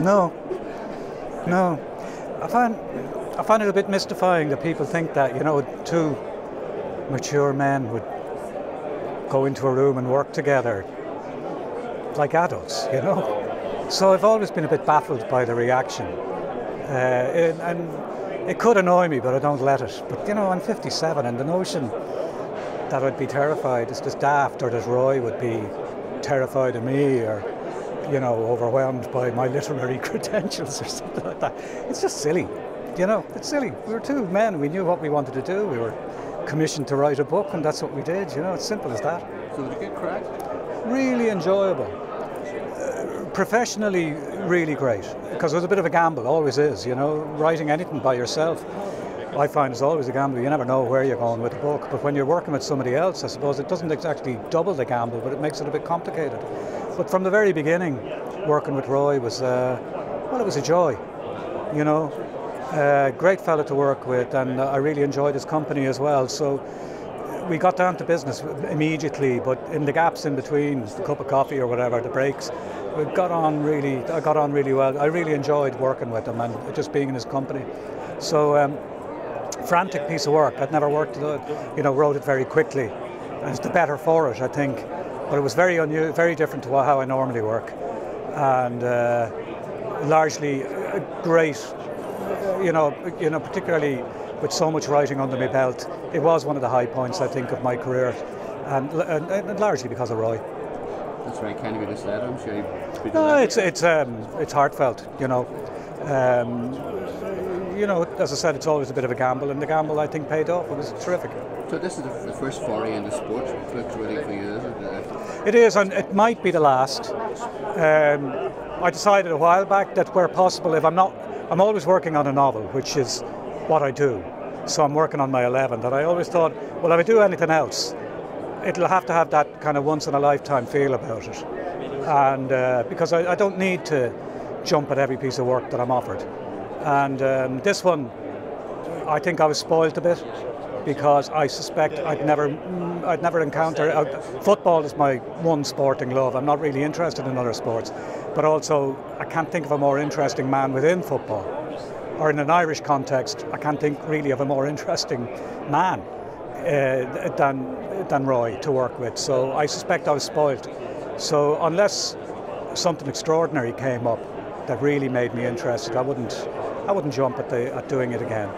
No, no. I find it a bit mystifying that people think that, you know, two mature men would go into a room and work together like adults, you know. So I've always been a bit baffled by the reaction. And it could annoy me, but I don't let it. But, you know, I'm 57, and the notion that I'd be terrified is just daft, or that Roy would be terrified of me, or, you know, overwhelmed by my literary credentials or something like that. It's just silly, you know, it's silly. We were two men, we knew what we wanted to do, we were commissioned to write a book, and that's what we did, you know, it's simple as that. So did it get cracked? Really enjoyable. Professionally, really great, because it was a bit of a gamble, always is, you know, writing anything by yourself, I find, is always a gamble. You never know where you're going with the book, but when you're working with somebody else, I suppose it doesn't exactly double the gamble, but it makes it a bit complicated. But from the very beginning, working with Roy was, well, it was a joy, you know, great fella to work with, and I really enjoyed his company as well. So we got down to business immediately, but in the gaps in between, the cup of coffee or whatever, the breaks, I got on really well. I really enjoyed working with him and just being in his company. So frantic piece of work. I'd never worked, you know, wrote it very quickly. And it's the better for it, I think. But it was very unusual, very different to how I normally work, and largely great. You know, particularly with so much writing under my belt, it was one of the high points, I think, of my career, and largely because of Roy. That's right, can't be misled, I'm sure. No, it's heartfelt, you know. You know, as I said, it's always a bit of a gamble, and the gamble, I think, paid off. It was terrific. So this is the first foray into sport. It looks really for you, isn't it? It is, and it might be the last. I decided a while back that where possible, I'm always working on a novel, which is what I do. So I'm working on my 11th, and I always thought, well, if I do anything else, it'll have to have that kind of once-in-a-lifetime feel about it. And because I don't need to jump at every piece of work that I'm offered. And this one, I think I was spoiled a bit, because I suspect I'd never encounter. Football is my one sporting love. I'm not really interested in other sports, but also I can't think of a more interesting man within football, or in an Irish context, I can't think really of a more interesting man than Roy to work with. So I suspect I was spoiled. So unless something extraordinary came up that really made me interested, I wouldn't jump at doing it again.